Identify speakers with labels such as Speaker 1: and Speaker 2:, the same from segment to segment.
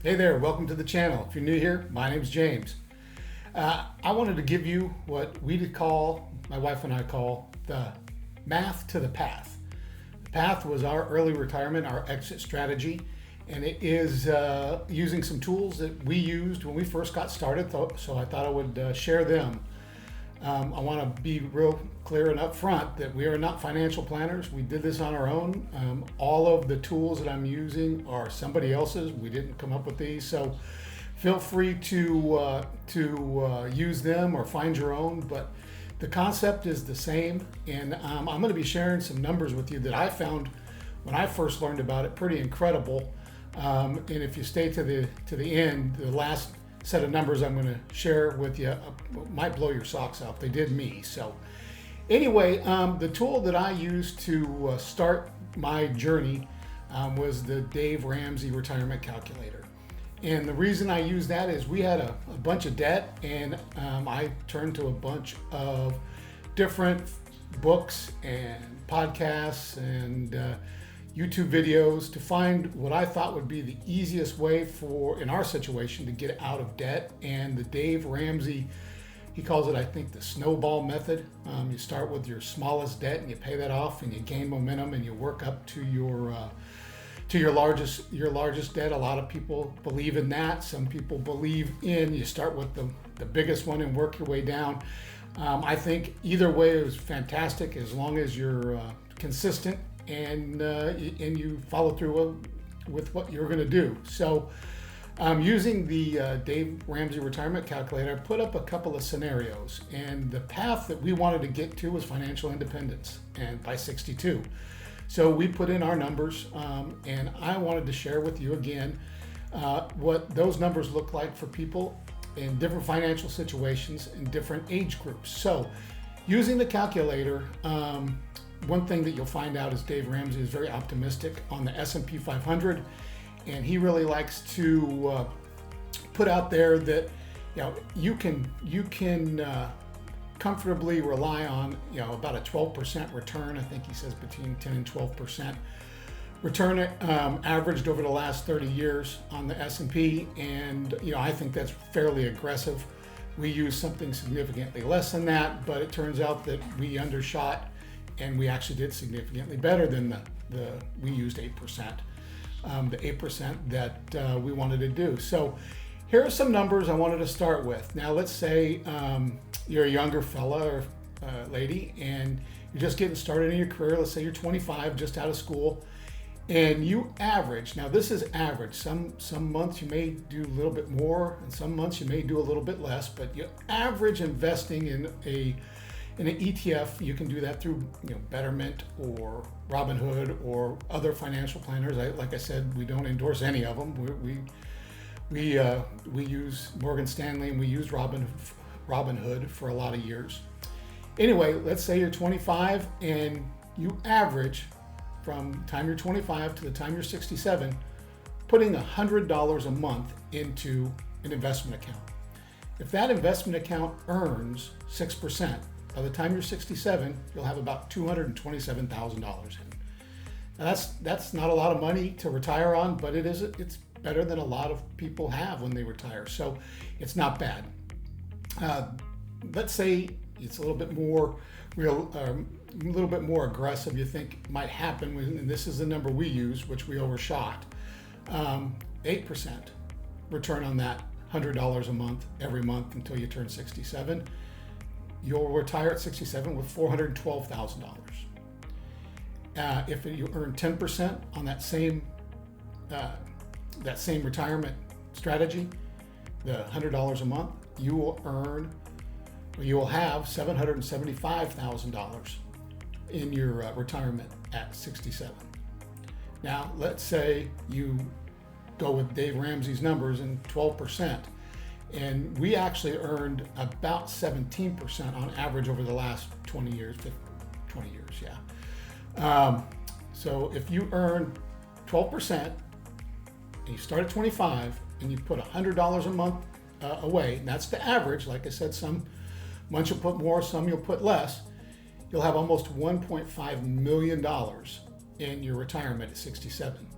Speaker 1: Hey there, welcome to the channel. If you're new here, my name's James. I wanted to give you what my wife and I call the math to the path. The path was our early retirement, our exit strategy, and it is using some tools that we used when we first got started, so I thought I would share them. I want to be real clear and upfront that we are not financial planners. We did this on our own. All of the tools that I'm using are somebody else's. We didn't come up with these, so feel free to use them or find your own. But the concept is the same, and I'm going to be sharing some numbers with you that I found when I first learned about it pretty incredible. And if you stay to the end, the last set of numbers I'm going to share with you might blow your socks off. They did me. So anyway, the tool that I used to start my journey was the Dave Ramsey Retirement Calculator. And the reason I used that is we had a bunch of debt, and I turned to a bunch of different books and podcasts and YouTube videos to find what I thought would be the easiest way in our situation, to get out of debt. And the Dave Ramsey, he calls it, I think, the snowball method. You start with your smallest debt and you pay that off, and you gain momentum, and you work up to your largest debt. A lot of people believe in that. Some people believe in you start with the biggest one and work your way down. I think either way is fantastic, as long as you're consistent and you follow through with what you're going to do. So using the Dave Ramsey Retirement Calculator, I put up a couple of scenarios, and the path that we wanted to get to was financial independence, and by 62. So we put in our numbers, and I wanted to share with you again what those numbers look like for people in different financial situations in different age groups. So using the calculator, one thing that you'll find out is Dave Ramsey is very optimistic on the S&P 500, and he really likes to put out there that you can comfortably rely on about a 12% return. I think he says between 10 and 12% return averaged over the last 30 years on the S&P, and I think that's fairly aggressive. We use something significantly less than that, but it turns out that we undershot, and we actually did significantly better than we used 8%, the 8% that we wanted to do. So here are some numbers I wanted to start with. Now let's say you're a younger fella or lady, and you're just getting started in your career. Let's say you're 25, just out of school, and you average. Now this is average. Some months you may do a little bit more, and some months you may do a little bit less, but you average investing in an ETF. You can do that through Betterment or Robinhood or other financial planners. Like I said, we don't endorse any of them. We use Morgan Stanley, and we used Robinhood for a lot of years. Anyway, let's say you're 25 and you average from the time you're 25 to the time you're 67, putting $100 a month into an investment account. If that investment account earns 6%, by the time you're 67, you'll have about $227,000 in. Now that's not a lot of money to retire on, but it's better than a lot of people have when they retire. So it's not bad. Let's say it's a little bit more a little bit more aggressive. You think might happen, and this is the number we use, which we overshot. 8% return on that $100 a month every month until you turn 67. You'll retire at 67 with $412,000. If you earn 10% on that same retirement strategy, the $100 a month, you will have $775,000 in your retirement at 67. Now, let's say you go with Dave Ramsey's numbers and 12%. And we actually earned about 17% on average over the last 20 years, yeah. So if you earn 12% and you start at 25 and you put $100 a month away, and that's the average. Like I said, some months you'll put more, some you'll put less. You'll have almost $1.5 million in your retirement at 67.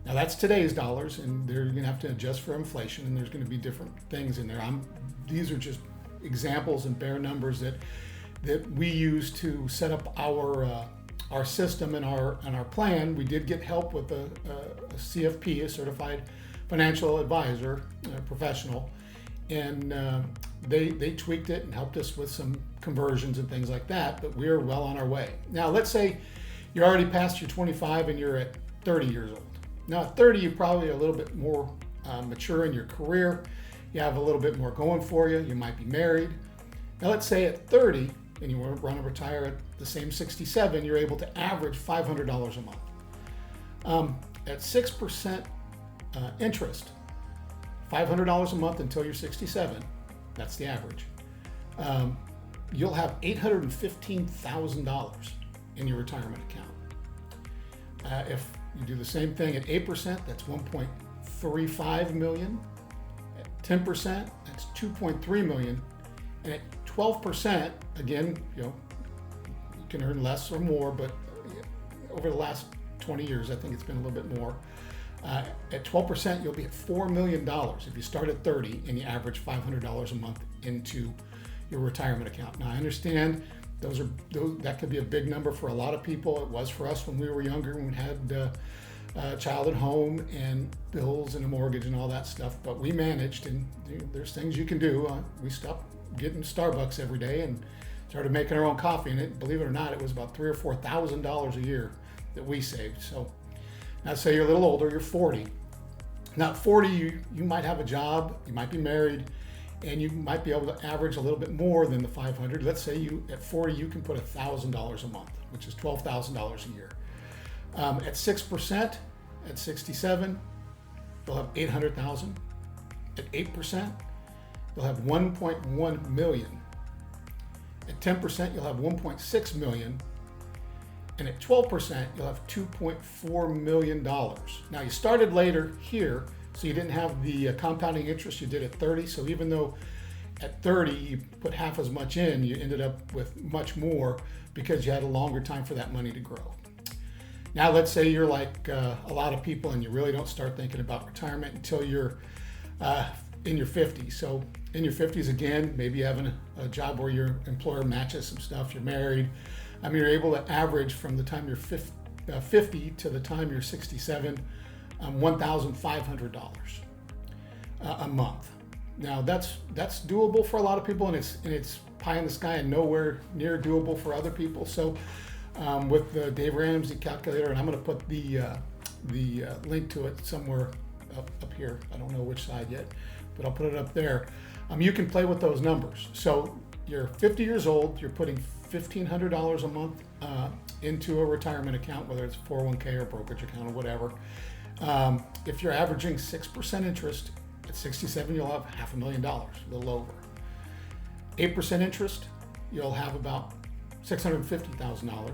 Speaker 1: Now that's today's dollars, and they're going to have to adjust for inflation, and there's going to be different things in there. These are just examples and bare numbers that we use to set up our system and our plan. We did get help with a CFP, a certified financial advisor, professional, and they tweaked it and helped us with some conversions and things like that. But we're well on our way. Now, let's say you're already past your 25 and you're at 30 years old. Now, at 30, you're probably a little bit more mature in your career. You have a little bit more going for you. You might be married. Now, let's say at 30, and you want to retire at the same 67, you're able to average $500 a month. At 6% interest, $500 a month until you're 67, that's the average. You'll have $815,000 in your retirement account. If you do the same thing at 8%, that's $1.35 million. At 10%, that's $2.3 million. And at 12%, again, you can earn less or more, but over the last 20 years, I think it's been a little bit more. At 12%, you'll be at $4 million if you start at 30 and you average $500 a month into your retirement account. Now, I understand that could be a big number for a lot of people. It was for us when we were younger, when we had a child at home and bills and a mortgage and all that stuff. But we managed, and there's things you can do. We stopped getting Starbucks every day and started making our own coffee. And believe it or not, it was about $3,000 or $4,000 a year that we saved. So now say you're a little older, you're 40. Now at 40, you might have a job, you might be married, and you might be able to average a little bit more than the 500. Let's say at 40, you can put $1,000 a month, which is $12,000 a year. At 6%, at 67, you'll have $800,000. At 8%, you'll have $1.1 million. At 10%, you'll have $1.6 million. And at 12%, you'll have $2.4 million. Now, you started later here, so you didn't have the compounding interest you did at 30. So even though at 30 you put half as much in, you ended up with much more because you had a longer time for that money to grow. Now, let's say you're like a lot of people and you really don't start thinking about retirement until you're in your 50s. So in your 50s, again, maybe you have a job where your employer matches some stuff, you're married. You're able to average from the time you're 50 to the time you're 67, $1,500 a month. Now that's doable for a lot of people, and it's pie in the sky and nowhere near doable for other people. So with the Dave Ramsey calculator, and I'm going to put the link to it somewhere up here. I don't know which side yet, but I'll put it up there. You can play with those numbers. So you're 50 years old, you're putting $1,500 a month into a retirement account, whether it's 401k or brokerage account or whatever. If you're averaging 6% interest, at 67 you'll have $500,000, a little over. 8% interest, you'll have about $650,000.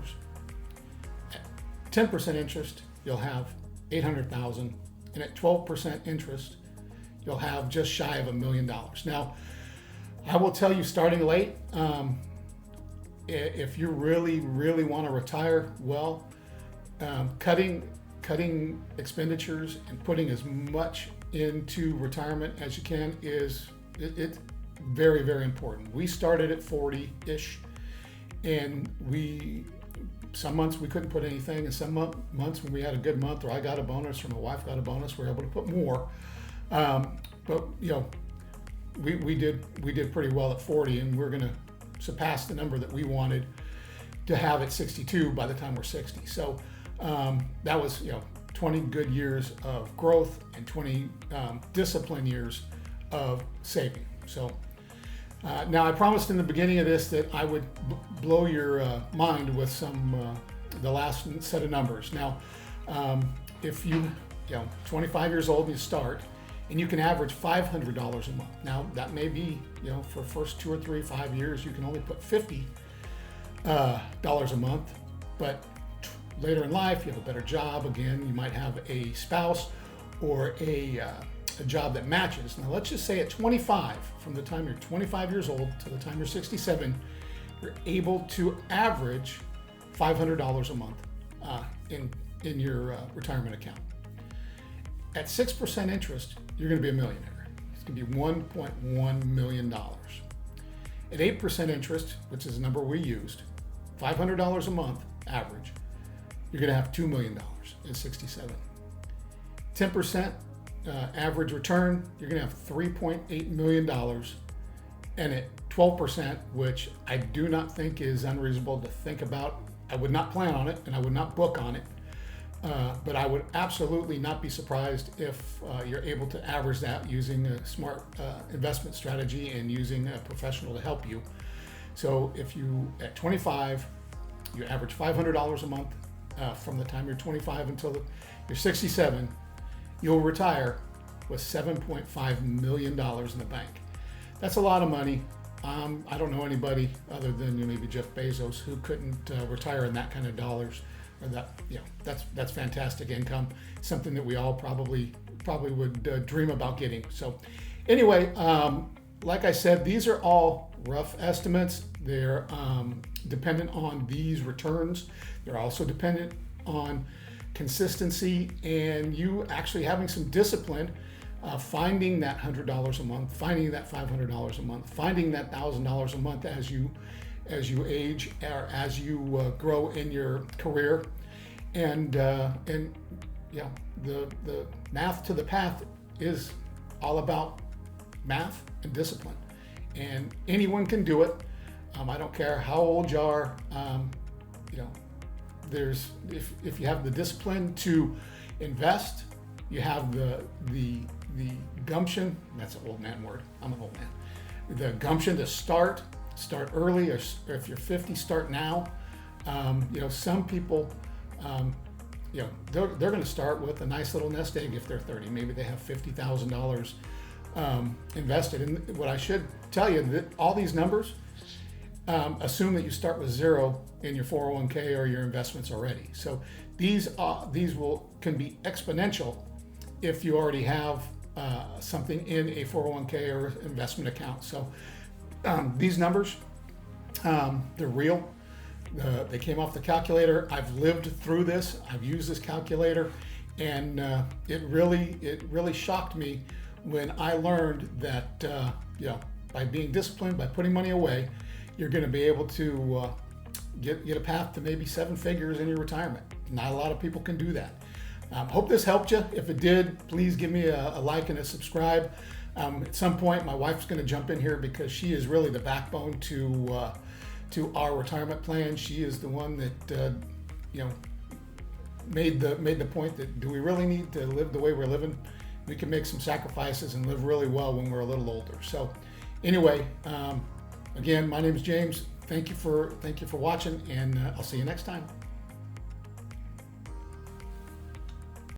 Speaker 1: At 10% interest, you'll have $800,000, and at 12% interest, you'll have just shy of $1 million. Now, I will tell you, starting late, if you really, really want to retire well, cutting expenditures and putting as much into retirement as you can is very, very important. We started at 40-ish, and some months we couldn't put anything, and some months when we had a good month, or I got a bonus or my wife got a bonus, we were able to put more. But we did pretty well at 40, and we're going to surpass the number that we wanted to have at 62 by the time we're 60. So that was 20 good years of growth and 20 disciplined years of saving. So now I promised in the beginning of this that I would blow your mind with the last set of numbers. Now, if you 25 years old and you start, and you can average $500 a month. Now that may be, for first 2 or 3, 5 years, you can only put $50 a month, but later in life, you have a better job. Again, you might have a spouse or a job that matches. Now let's just say at 25, from the time you're 25 years old to the time you're 67, you're able to average $500 a month in your retirement account. At 6% interest, you're going to be a millionaire. It's going to be $1.1 million. At 8% interest, which is the number we used, $500 a month average, you're going to have $2 million in 67. 10% average return, you're going to have $3.8 million. And at 12%, which I do not think is unreasonable to think about, I would not plan on it and I would not book on it. But I would absolutely not be surprised if you're able to average that using a smart investment strategy and using a professional to help you. So if you, at 25, you average $500 a month from the time you're 25 until you're 67, you'll retire with $7.5 million in the bank. That's a lot of money. I don't know anybody other than maybe Jeff Bezos who couldn't retire in that kind of dollars. Or that, that's fantastic income. Something that we all probably would dream about getting. So, anyway, like I said, these are all rough estimates. They're dependent on these returns. They're also dependent on consistency and you actually having some discipline. Finding that $100 a month, finding that $500 a month, finding that $1,000 a month as you age or as you grow in your career, and the math to the path is all about math and discipline, and anyone can do it. I don't care how old you are. There's if you have the discipline to invest, you have the gumption. That's an old man word. I'm an old man. The gumption to start early, or if you're 50, start now. Some people, they're going to start with a nice little nest egg if they're 30. Maybe they have $50,000 invested. And what I should tell you, that all these numbers assume that you start with zero in your 401k or your investments already. So these can be exponential if you already have something in a 401k or investment account. So these numbers, they're real. They came off the calculator. I've lived through this. I've used this calculator, and it really shocked me when I learned that by being disciplined, by putting money away, you're going to be able to get a path to maybe 7 figures in your retirement. Not a lot of people can do that. Hope this helped you. If it did, please give me a like and a subscribe. At some point, my wife's going to jump in here because she is really the backbone to our retirement plan. She is the one that made the point that, do we really need to live the way we're living? We can make some sacrifices and live really well when we're a little older. So, anyway, again, my name is James. Thank you for watching, and I'll see you next time.